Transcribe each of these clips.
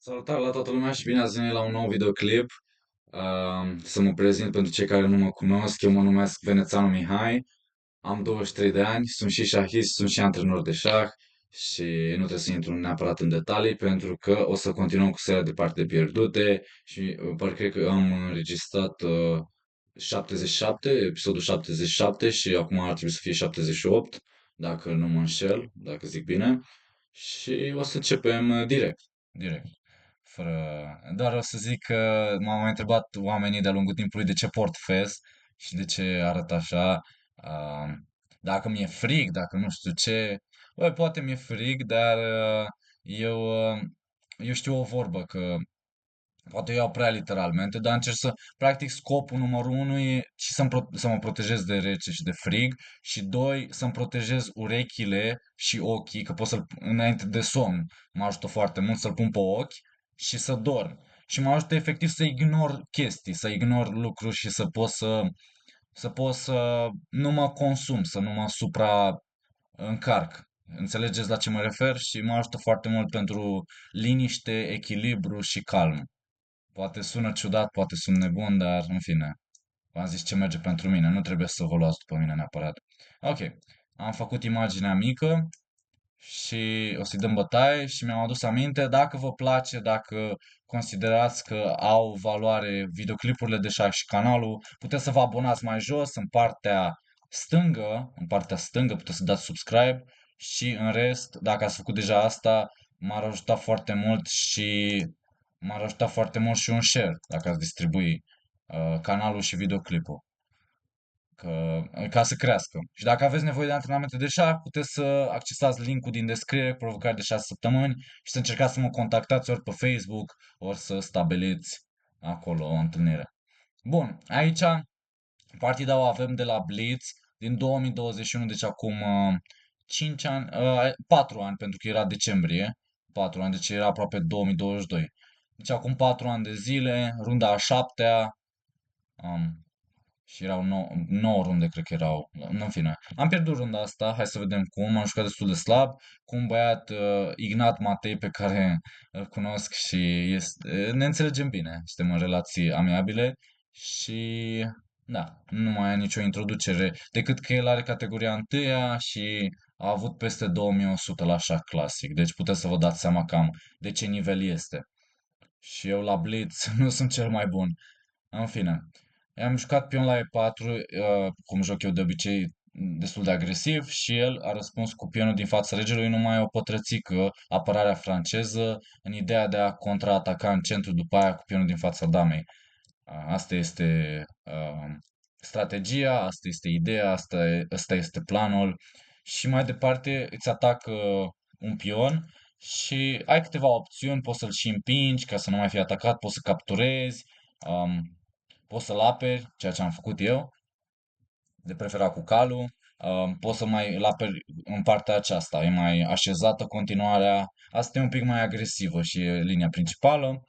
Salutare la toată lumea și bine ați venit la un nou videoclip. Să mă prezint pentru cei care nu mă cunosc, eu mă numesc Venețanu Mihai, am 23 de ani, sunt și șahist, sunt și antrenor de șah și nu trebuie să intru neapărat în detalii pentru că o să continuăm cu seria de parte pierdute și parcă cred că am înregistrat 77, episodul 77 și acum ar trebui să fie 78, dacă nu mă înșel, dacă zic bine. Și o să începem direct. Fără... Doar o să zic că m-au mai întrebat oamenii de-a lungul timpului de ce port fez și de ce arăt așa. Uh, Dacă mi-e frig, dacă nu știu ce. Băi, poate mi-e frig, dar eu, eu știu o vorbă că poate o iau prea literalmente, dar încerc să, practic, scopul numărul unu e și să mă protejez de rece și de frig și doi, să-mi protejez urechile și ochii, că pot să-l, înainte de somn, mă ajută foarte mult să-l pun pe ochi și să dorm. Și mă ajută efectiv să ignor chestii, să ignor lucruri și să pot să nu mă consum, să nu mă supra încarc. Înțelegeți la ce mă refer? Și mă ajută foarte mult pentru liniște, echilibru și calm. Poate sună ciudat, poate sunt nebun, dar în fine, v-am zis ce merge pentru mine, nu trebuie să vă luați după mine neapărat. Ok, am făcut imaginea mică și o să-i dăm bătaie și mi-am adus aminte, dacă vă place, dacă considerați că au valoare videoclipurile de șah și canalul, puteți să vă abonați mai jos, în partea stângă puteți să dați subscribe și în rest, dacă ați făcut deja asta, m-ar ajuta foarte mult și un share dacă ați distribui canalul și videoclipul ca să crească. Și dacă aveți nevoie de antrenamente de șah, puteți să accesați linkul din descriere, provocare de 6 săptămâni și să încercați să mă contactați ori pe Facebook, ori să stabiliți acolo o întâlnire. Bun, aici partida o avem de la Blitz din 2021, deci acum 5 ani, 4 ani, pentru că era decembrie, 4 ani, deci era aproape 2022. Deci acum 4 ani de zile, runda a șaptea, um, și erau 9 runde, cred că erau. În fine, am pierdut runda asta, hai să vedem cum. Am jucat destul de slab cu un băiat, Ignat Matei, pe care îl cunosc și ne înțelegem bine. Suntem în relații amiabile și da, nu mai e nicio introducere, decât că el are categoria întâia și a avut peste 2100 la șah clasic. Deci puteți să vă dați seama cam de ce nivel este. Și eu la Blitz nu sunt cel mai bun. În fine, am jucat pion la E4, cum joc eu de obicei, destul de agresiv și el a răspuns cu pionul din fața regelui, numai o pătrățică apărarea franceză în ideea de a contraataca în centru după aia cu pionul din fața damei. Asta este strategia, asta este ideea, asta este planul și mai departe îți atacă un pion și ai câteva opțiuni, poți să-l și împingi ca să nu mai fie atacat, poți să capturezi, um, poți să-l aperi, ceea ce am făcut eu, de preferat cu calul, poți să mai îl aperi în partea aceasta, e mai așezată continuarea, asta e un pic mai agresivă și e linia principală.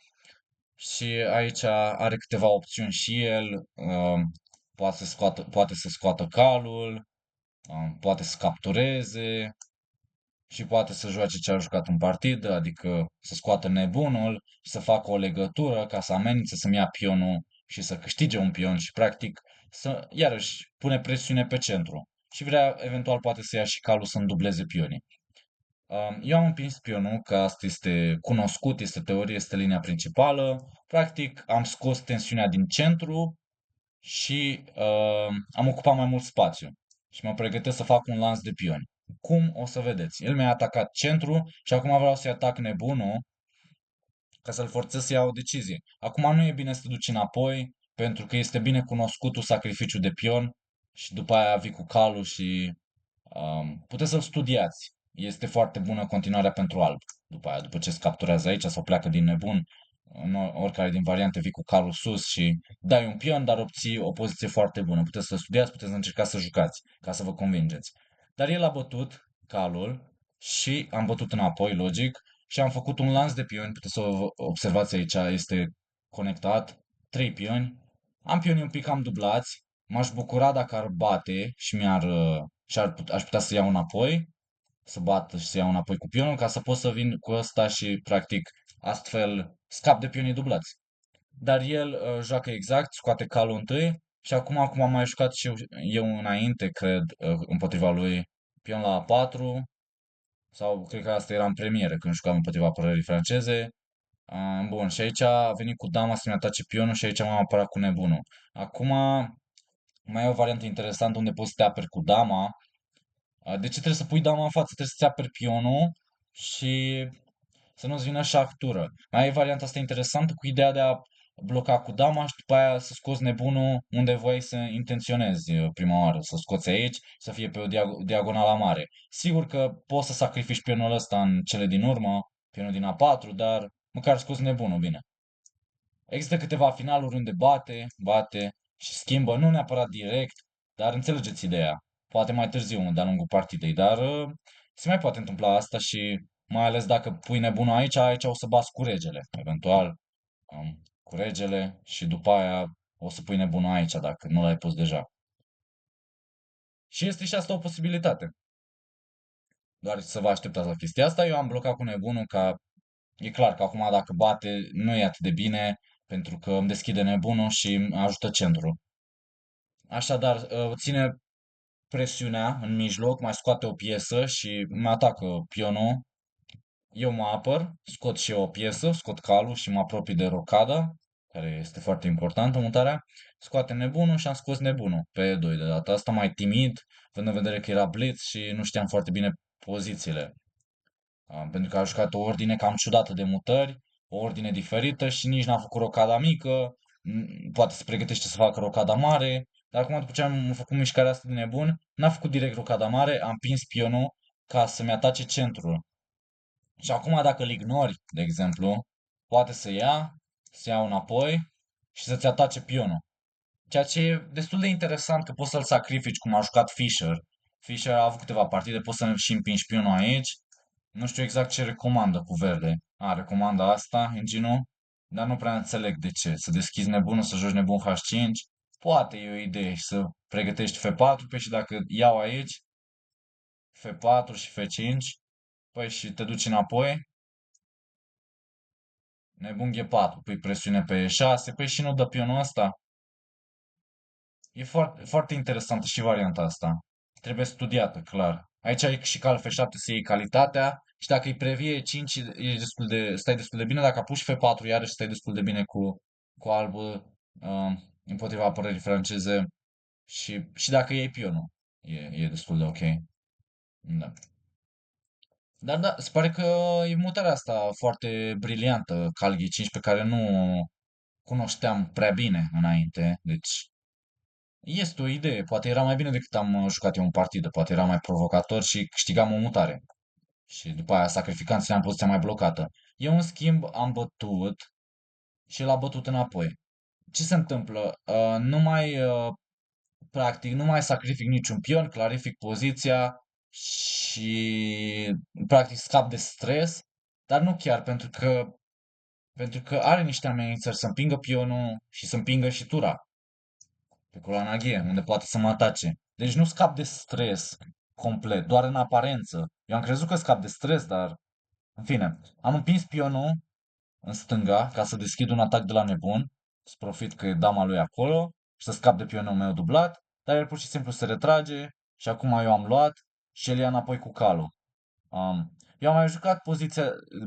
Și aici are câteva opțiuni și el, poate să scoată calul, poate să captureze și poate să joace ce a jucat în partidă, adică să scoată nebunul, să facă o legătură ca să amenințe să-mi ia pionul și să câștige un pion și practic să iarăși pune presiune pe centru. Și vrea eventual poate să ia și calul să-mi dubleze pionii. Eu am împins pionul, că asta este cunoscut, este teorie, este linia principală. Practic, am scos tensiunea din centru și am ocupat mai mult spațiu. Și mă pregătesc să fac un lans de pioni. Cum o să vedeți? El mi-a atacat centru și acum vreau să-i atac nebunul ca să-l forțez să ia o decizie. Acum nu e bine să te duci înapoi, pentru că este bine cunoscutul sacrificiu de pion și după aia vii cu calul și puteți să-l studiați. Este foarte bună continuarea pentru alb. După aia, după ce se capturează aici sau pleacă din nebun, în oricare din variante vii cu calul sus și dai un pion, dar obții o poziție foarte bună. Puteți să studiați, puteți să încercați să jucați, ca să vă convingeți. Dar el a bătut calul și am bătut înapoi, logic, și am făcut un lans de pioni. Puteți să observați aici, este conectat, 3 pioni. Am pionii un pic cam dublați. M-aș bucura dacă ar bate și aș putea să iau înapoi, să bat și să iau înapoi cu pionul, ca să pot să vin cu ăsta și, practic, astfel scap de pionii dublați. Dar el joacă exact, scoate calul întâi și acum am mai jucat și eu înainte, cred, împotriva lui pion la A4 sau cred că asta era în premieră când jucam împotriva apărării franceze. Bun, și aici a venit cu dama să-mi atace pionul și aici m-am apărat cu nebunul. Acum mai e o variantă interesantă unde poți să te aperi cu dama. De ce trebuie să pui dama în față? Trebuie să-ți aperi pionul și să nu-ți vină șahtură. Mai e varianta asta interesantă cu ideea de a bloca cu dama și după aia să scoți nebunul unde voiai să intenționezi prima oară. Să scoți aici, să fie pe o diagonală mare. Sigur că poți să sacrifici pionul ăsta în cele din urmă, pionul din A4, dar măcar scoți nebunul bine. Există câteva finaluri unde bate și schimbă, nu neapărat direct, dar înțelegeți ideea. Poate mai târziu, de-a lungul partidei, dar se mai poate întâmpla asta și mai ales dacă pui nebunul aici o să bați cu regele, eventual, cu regele și după aia o să pui nebunul aici dacă nu l-ai pus deja. Și este și asta o posibilitate. Doar să vă așteptați la chestia asta. Eu am blocat cu nebunul ca e clar că acum dacă bate nu e atât de bine pentru că îmi deschide nebunul și îmi ajută centrul. Așadar, ține presiunea în mijloc, mai scoate o piesă și mă atacă pionul. Eu mă apăr, scot și eu o piesă, scot calul și mă apropii de rocada, care este foarte importantă mutarea. Scoate nebunul și am scos nebunul pe E2 de data asta, mai timid, având în vedere că era blitz și nu știam foarte bine pozițiile. Pentru că a jucat o ordine cam ciudată de mutări, o ordine diferită și nici n-a făcut rocada mică, poate se pregătește să facă rocada mare, dar acum după ce am făcut mișcarea asta de nebun, n-a făcut direct rocada mare, am pins pionul ca să-mi atace centrul. Și acum dacă îl ignori, de exemplu, poate să ia înapoi și să-ți atace pionul. Ceea ce e destul de interesant că poți să-l sacrifici cum a jucat Fischer. Fischer a avut câteva partide, poți să-l și împingi pionul aici. Nu știu exact ce recomandă cu verde. Recomandă asta, engine dar nu prea înțeleg de ce. Să deschizi nebunul, să joci nebun H5. Poate e o idee și să pregătești F4, pe și dacă iau aici, F4 și F5, păi și te duci înapoi, nebun G4, păi presiune pe E6, păi și nu dă pionul ăsta. E foarte, foarte interesantă și varianta asta. Trebuie studiată, clar. Aici ai și cal F7 să iei calitatea și dacă îi previe 5 stai destul de bine. Dacă apuci F4 iarăși stai destul de bine cu albul împotriva apărării franceze și dacă iei pionul e destul de ok. Da. Dar da, se pare că e mutarea asta foarte briliantă, cal G5, pe care nu cunoșteam prea bine înainte. Deci este o idee, poate era mai bine decât am jucat eu în partidă, poate era mai provocator și câștigam o mutare. Și după aia sacrificam să am poziția mai blocată. Eu, în schimb, am bătut și l-a bătut înapoi. Ce se întâmplă? Practic, nu mai sacrific niciun pion, clarific poziția și, practic, scap de stres, dar nu chiar, pentru că are niște amenințări să împingă pionul și să împingă și tura pe coloana G, unde poate să mă atace. Deci nu scap de stres complet, doar în aparență. Eu am crezut că scap de stres, dar în fine, am împins pionul în stânga ca să deschid un atac de la nebun, să profit că e dama lui acolo și să scap de pionul meu dublat, dar el pur și simplu se retrage și acum eu am luat și el ia înapoi cu calul. Eu am mai jucat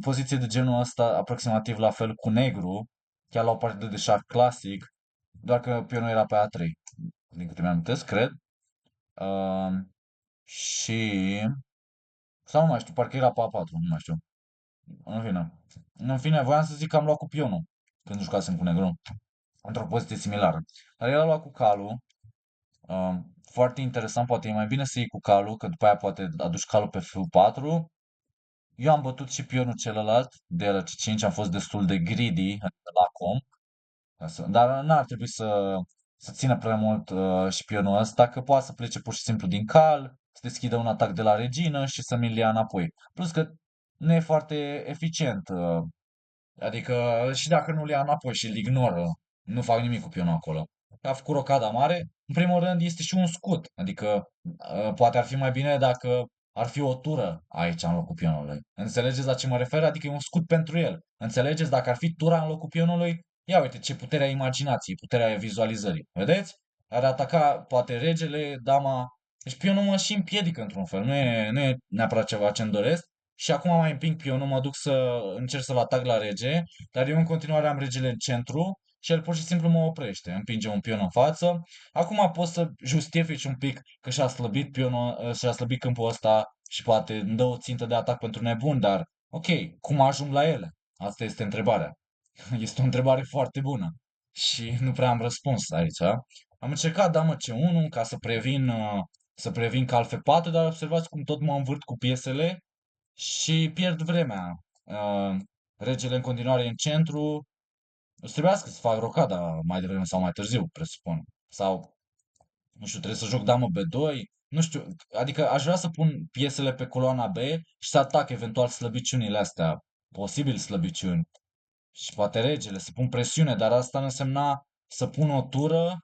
poziție de genul ăsta aproximativ la fel cu negru, chiar la o partidă de șah clasic, doar că pionul era pe A3, din câte mi-am cred. Um, și... Sau nu mai știu, parcă era pe A4, nu mai știu. În fine. În fine, voiam să zic că am luat cu pionul când jucasem cu negru, într-o poziție similară. Dar el a luat cu calul. Foarte interesant, poate e mai bine să iei cu calul, că după aia poate aduci calul pe F4. Eu am bătut și pionul celălalt, de la C5, am fost destul de greedy, adică la com. Dar n-ar trebui să țină prea mult și pionul ăsta, că poate să plece pur și simplu din cal, să deschidă un atac de la regină și să mi-l ia înapoi. Plus că nu e foarte eficient. Adică și dacă nu-l ia înapoi și îl ignoră, nu fac nimic cu pionul acolo. A făcut rocada mare. În primul rând este și un scut. Adică poate ar fi mai bine dacă ar fi o tură aici în locul pionului. Înțelegeți la ce mă refer? Adică e un scut pentru el. Înțelegeți? Dacă ar fi tura în locul pionului, ia uite ce puterea imaginației, puterea vizualizării. Vedeți? Ar ataca poate regele, dama. Deci pionul mă și împiedică într-un fel. Nu e neapărat ceva ce-mi doresc. Și acum mai împing pionul, mă duc să încerc să-l atac la rege, dar eu în continuare am regele în centru și el pur și simplu mă oprește. Împinge un pion în față. Acum pot să justifici un pic că și-a slăbit pionul, și-a slăbit câmpul ăsta și poate îmi dă o țintă de atac pentru nebun, dar ok, cum ajung la ele? Asta este întrebarea. Este o întrebare foarte bună și nu prea am răspuns aici. Am încercat damă C1 ca să previn cal F4, dar observați cum tot mă învârt cu piesele și pierd vremea. Uh, Regele în continuare e în centru. O să trebuiască să fac rocada mai devreme sau mai târziu, presupun. Sau, nu știu, trebuie să joc damă B2. Nu știu, adică aș vrea să pun piesele pe coloana B și să atac eventual slăbiciunile astea, posibil slăbiciuni. Și poate regele, să pun presiune, dar asta ar însemna să pun o tură,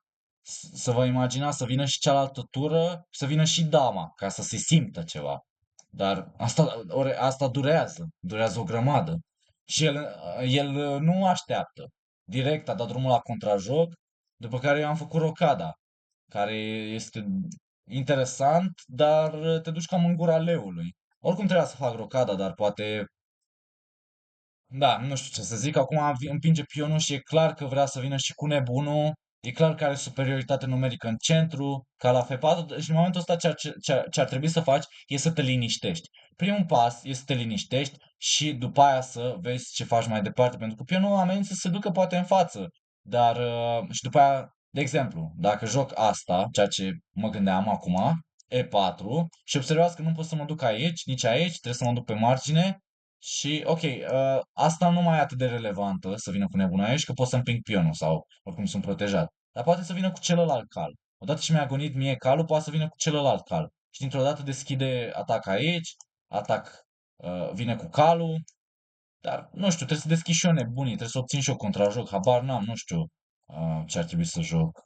să vă imaginați să vină și cealaltă tură și să vină și dama, ca să se simtă ceva. Dar asta durează o grămadă. Și el nu așteaptă. Direct a dat drumul la contrajoc, după care eu am făcut rocada, care este interesant, dar te duci cam în gura leului. Oricum trebuia să fac rocada, dar poate da, nu știu ce să zic. Acum împinge pionul și e clar că vrea să vină și cu nebunul. E clar că are superioritate numerică în centru, ca la F4. Și în momentul ăsta ce ar trebui să faci e să te liniștești. Primul pas e să te liniștești și după aia să vezi ce faci mai departe. Pentru că pionul amenință să se ducă poate în față. Dar și după aia, de exemplu, dacă joc asta, ceea ce mă gândeam acum, E4, și observați că nu pot să mă duc aici, nici aici, trebuie să mă duc pe margine. Și, ok, asta nu mai e atât de relevantă să vină cu nebuna aici, că pot să împing pionul sau oricum sunt protejat. Dar poate să vină cu celălalt cal. Odată ce mi-a gonit mie calul, poate să vină cu celălalt cal. Și dintr-o dată deschide atac aici, vine cu calul, dar nu știu, trebuie să deschid și eu nebunii, trebuie să obțin și eu contrajoc, habar n-am, nu știu ce ar trebui să joc.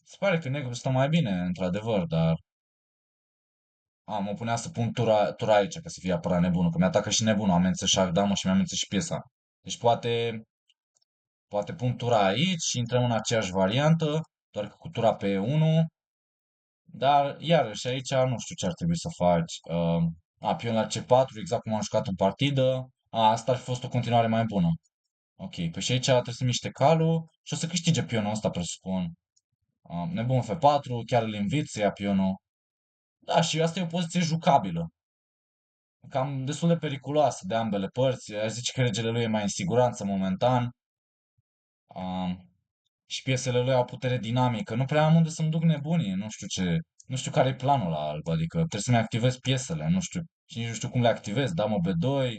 Se pare că negru stă mai bine, într-adevăr, dar mă punea să pun tura aici, ca să fie apărat nebunul, că mi-atacă și nebunul, amenință și damă și mi-amenință și piesa. Deci poate pun tura aici și intrăm în aceeași variantă, doar că cu tura pe 1, dar iarăși aici nu știu ce ar trebui să faci. Pion la C4, exact cum am jucat în partidă. Asta ar fi fost o continuare mai bună. Ok, păi și aici trebuie să miște calul și o să câștige pionul ăsta, presupun. Nebun F4, chiar îl invit să ia pionul. Da, și asta e o poziție jucabilă. Cam destul de periculoasă de ambele părți. Aș zice că regele lui e mai în siguranță momentan. Um, și piesele lui au putere dinamică. Nu prea am unde să-mi duc nebunii. Nu știu care e planul la alb. Adică trebuie să-mi activez piesele. Nu știu. Și nici nu știu cum le activez. Damă B2.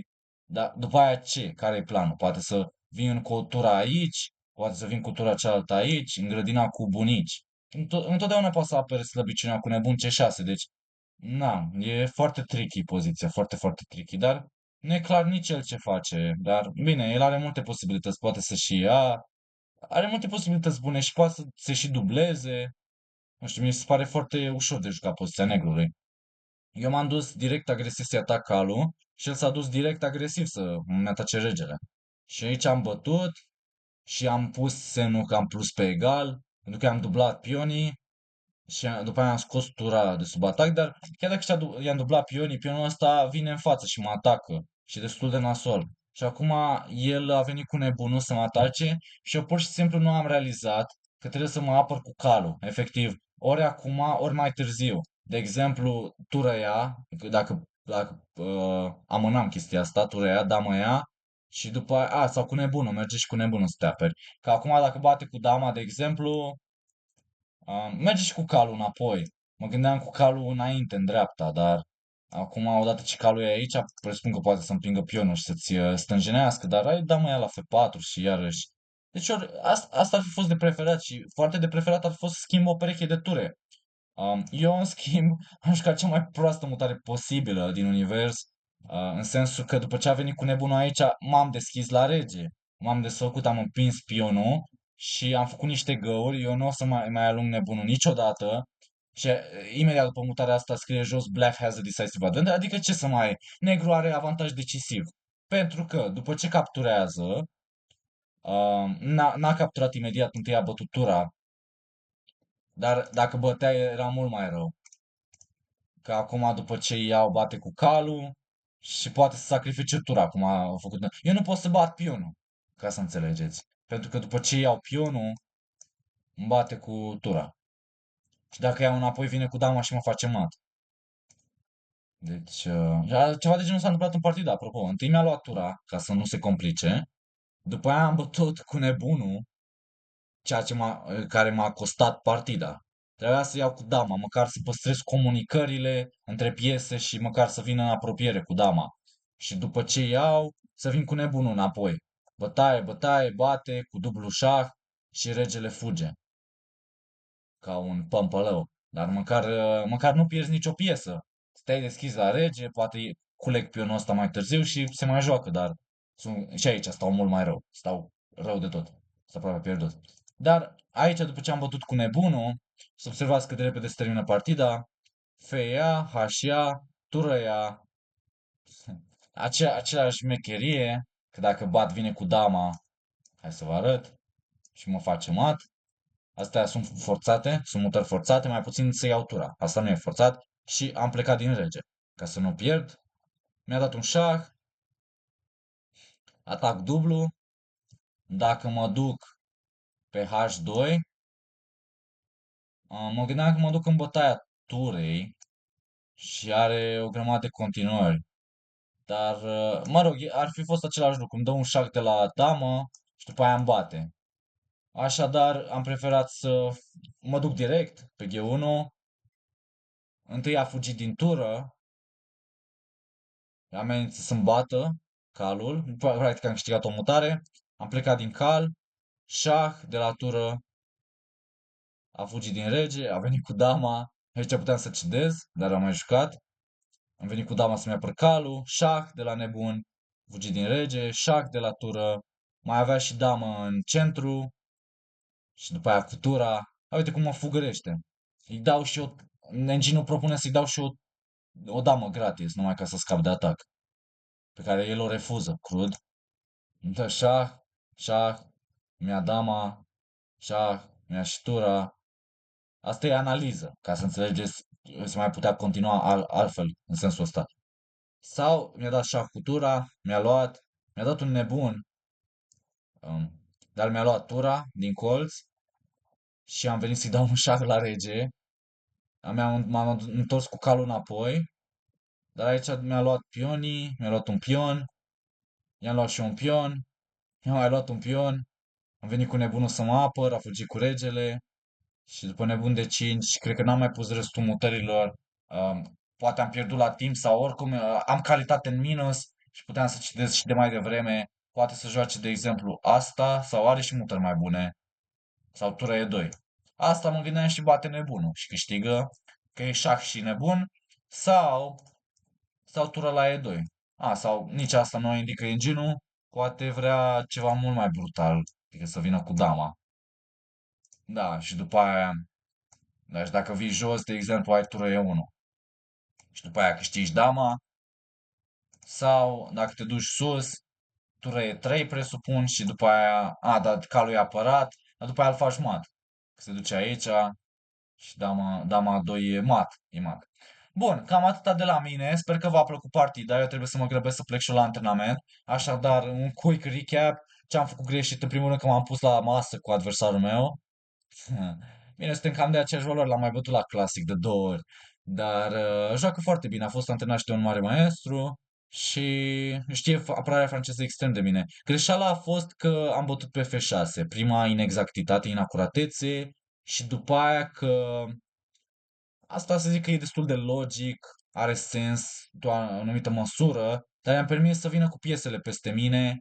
Dar după aia ce? Care e planul? Poate să vin cu o tura aici. Poate să vin cu tura cealaltă aici. În grădina cu bunici. Întotdeauna poate să apere slăbiciunea cu nebun C6. Deci e foarte tricky poziția, foarte, foarte tricky, dar nu e clar nici el ce face. Dar bine, el are multe posibilități, poate să și ia, are multe posibilități bune și poate să se și dubleze. Nu știu, mi se pare foarte ușor de jucat poziția negrului. Eu m-am dus direct agresiv să-i atac calul și el s-a dus direct agresiv să mi atace regele. Și aici am bătut și am pus semnul că am plus pe egal, pentru că am dublat pionii și după aia am scos tura de sub atac, dar chiar dacă i-am dublat pionii, pionul ăsta vine în față și mă atacă și e destul de nasol. Și acum el a venit cu nebunul să mă atace și eu pur și simplu nu am realizat că trebuie să mă apăr cu calul, efectiv, ori acum, ori mai târziu. De exemplu, tură ia, dacă amânam chestia asta, tură ia, damă ia, și după aia, sau cu nebunul, merge și cu nebunul să te aperi. Că acum dacă bate cu dama, de exemplu, merge și cu calul înapoi. Mă gândeam cu calul înainte, în dreapta, dar acum, odată ce calul e aici, presupun că poate să împingă pionul și să-ți stânjenească, dar ai da mai la F4 și iarăși. Deci asta ar fi fost de preferat și foarte de preferat ar fi fost să schimb o pereche de ture. Eu, în schimb, am jucat cea mai proastă mutare posibilă din univers, în sensul că după ce a venit cu nebunul aici, m-am deschis la rege. M-am desfăcut, am împins pionul și am făcut niște găuri. Eu nu o să mai alung nebunul niciodată. Și imediat după mutarea asta scrie jos Black has a decisive advantage, adică ce să mai... Negru are avantaj decisiv. Pentru că după ce capturează, n-a capturat imediat întâia bătutura, dar dacă bătea era mult mai rău. Că acum după ce iau bate cu calul și poate să sacrifice tura, acum a făcut. Eu nu pot să bat pionul, ca să înțelegeți. Pentru că după ce iau pionul, îmi bate cu tura. Și dacă iau înapoi, vine cu dama și mă face mat. Deci, ceva de genul s-a întâmplat în partidă, apropo. Întâi mi-a luat tura, ca să nu se complice. După aia am bătut cu nebunul, care m-a costat partida. Trebuia să iau cu dama, măcar să păstrez comunicările între piese și măcar să vină în apropiere cu dama. Și după ce iau, să vin cu nebunul înapoi. Bătaie, bătaie, bate, cu dublu șah și regele fuge. Ca un pămpălău. Dar măcar nu pierzi nicio piesă. Stai deschis la rege, poate culeg pionul ăsta mai târziu și se mai joacă, dar și aici stau mult mai rău. Stau rău de tot. Stau aproape pierdut. Dar aici, după ce am bătut cu nebunul, să observați cât de repede se termină partida, feia, hașia, turăia, aceeași mecherie, că dacă bat vine cu dama, hai să vă arăt, și mă face mat. Astea sunt forțate, sunt mutări forțate, mai puțin să iau tura. Asta nu e forțat și am plecat din rege. Ca să nu pierd, mi-a dat un șah, atac dublu, dacă mă duc pe H2, mă gândeam că mă duc în bătaia turei și are o grămadă de continuări. Dar, mă rog, ar fi fost același lucru. Îmi dă un șah de la damă și după aia îmi bate. Așadar, am preferat să mă duc direct pe G1. Întâi a fugit din tură, amenință să-mi bată calul. Practic am câștigat o mutare. Am plecat din cal. Șah de la tură a fugit din rege, a venit cu dama. Aici puteam să cedez, dar am mai jucat. Am venit cu dama să-mi apăr calul. Șah de la nebun, fugit din rege. Șah de la tură. Mai avea și damă în centru. Și după aia cu tura. Uite cum mă fugărește. Îi dau și eu... Engine-ul propune să-i dau și o damă gratis, numai ca să scap de atac. Pe care el o refuză, crud. Îmi dă șah, șah, mi-a dama, șah, mi-a și tura. Asta e analiză, ca să înțelegeți, să mai putea continua altfel, în sensul ăsta. Sau mi-a dat șah cu tura, mi-a luat, mi-a dat un nebun, um, dar mi-a luat tura din colț și am venit să-i dau un șah la rege. M-am întors cu calul înapoi, dar aici mi-a luat pionii, mi-a luat un pion, i-am luat și un pion, mi-a mai luat un pion, am venit cu nebunul să mă apăr, a fugit cu regele, și după nebun de 5, cred că n-am mai pus restul mutărilor. Poate am pierdut la timp sau oricum am calitate în minus și puteam să citesc și de mai devreme. Poate să joace, de exemplu, asta sau are și mutări mai bune. Sau tura E2. Asta mă gândeam și bate nebunul și câștigă că e șah și nebun sau tura la E2. Sau nici asta nu indică engine-ul. Poate vrea ceva mult mai brutal, adică să vină cu dama. Da, și după aia deci dacă vii jos, de exemplu, ai tură E1 și după aia câștigi dama, sau dacă te duci sus, tură E3 presupun și după aia, dar calul e apărat, dar după aia îl faci mat. Că se duce aici și dama 2 e mat, e mat. Bun, cam atâta de la mine. Sper că v-a plăcut partida. Eu trebuie să mă grăbesc să plec și eu la antrenament. Așadar, un quick recap. Ce am făcut greșit? În primul rând că m-am pus la masă cu adversarul meu. Bine, suntem cam de aceeași valoare, l-am mai bătut la clasic de 2 ori. Dar joacă foarte bine, a fost antrenat și de un mare maestru și știe apărarea franceză extrem de bine. Greșeala a fost că am bătut pe F6, prima inexactitate, inacuratețe și după aia că asta să zic că e destul de logic, are sens, într-o anumită măsură, dar i-am permis să vină cu piesele peste mine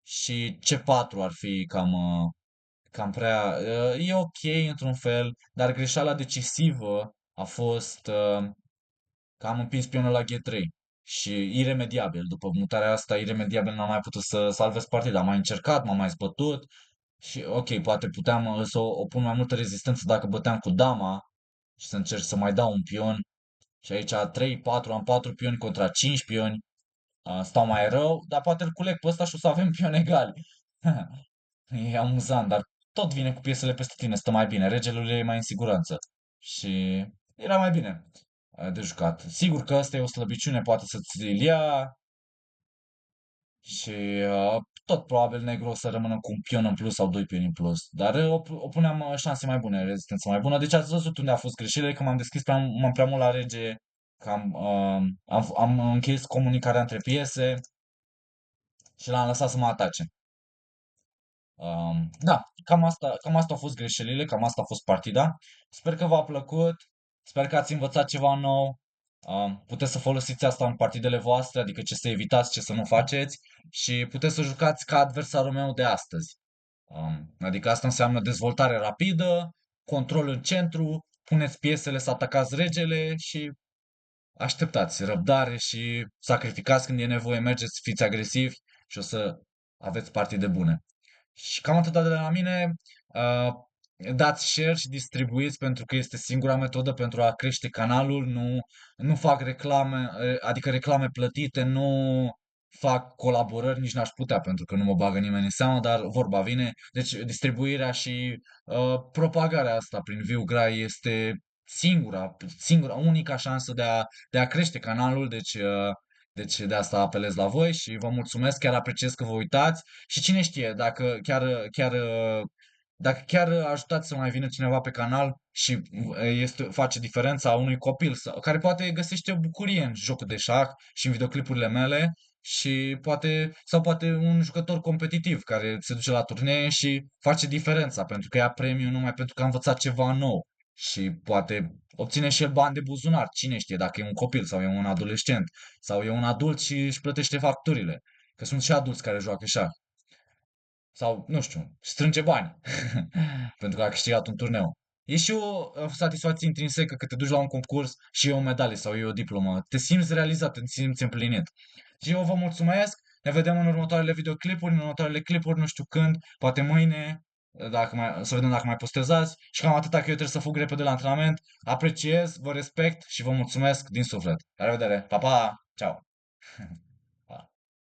și C4 ar fi cam prea... E ok într-un fel, dar greșeala decisivă a fost că am împins pionul la G3 și iremediabil, după mutarea asta, iremediabil n-am mai putut să salvez partida. Am mai încercat, m-am mai zbătut și ok, poate puteam să opun mai multă rezistență dacă băteam cu dama, și să încerc să mai dau un pion. Și aici 3, 4, am 4 pioni contra 5 pioni. Stau mai rău, dar poate îl culeg pe ăsta și o să avem pioni egali. E amuzant, dar tot vine cu piesele peste tine, stă mai bine. Regele e mai în siguranță. Și era mai bine de jucat. Sigur că asta e o slăbiciune, poate să-ți îl ia și tot probabil negru o să rămână cu un pion în plus sau doi pioni în plus. Dar o puneam șanse mai bune, rezistență mai bună. Deci ați văzut unde a fost greșelile, că m-am deschis m-am prea mult la rege, că am închis comunicarea între piese și l-am lăsat să mă atace. Da, cam asta au fost greșelile, cam asta a fost partida. Sper că v-a plăcut, sper că ați învățat ceva nou. Puteți să folosiți asta în partidele voastre, adică ce să evitați, ce să nu faceți și puteți să jucați ca adversarul meu de astăzi. Adică asta înseamnă dezvoltare rapidă, control în centru, puneți piesele să atacați regele și așteptați răbdare și sacrificați când e nevoie, mergeți, fiți agresivi și o să aveți partide bune. Și cam atât de la mine. Uh, Dați share și distribuiți pentru că este singura metodă pentru a crește canalul. Nu fac reclame, adică reclame plătite, nu fac colaborări, nici n-aș putea pentru că nu mă bagă nimeni în seamă, dar vorba vine. Deci distribuirea și propagarea asta prin Viu Grai este singura, unica șansă de a crește canalul, deci de asta apelez la voi și vă mulțumesc, chiar apreciez că vă uitați și cine știe, dacă chiar ajutați să mai vină cineva pe canal și face diferența unui copil care poate găsește o bucurie în jocul de șah și în videoclipurile mele și poate un jucător competitiv care se duce la turnee și face diferența pentru că ia premiu numai pentru că a învățat ceva nou și poate obține și el bani de buzunar, cine știe, dacă e un copil sau e un adolescent sau e un adult și își plătește facturile. Că sunt și adulți care joacă șah. Sau, nu știu, strânge bani pentru că a câștigat un turneu. E și o satisfacție intrinsecă că te duci la un concurs și e o medalie sau e o diplomă. Te simți realizat, te simți împlinit. Și eu vă mulțumesc. Ne vedem în următoarele videoclipuri, în următoarele clipuri, nu știu când, poate mâine, să vedem dacă mai postezați. Și cam atâta că eu trebuie să fug repede la antrenament. Apreciez, vă respect și vă mulțumesc din suflet. La revedere! Pa, pa! Ciao!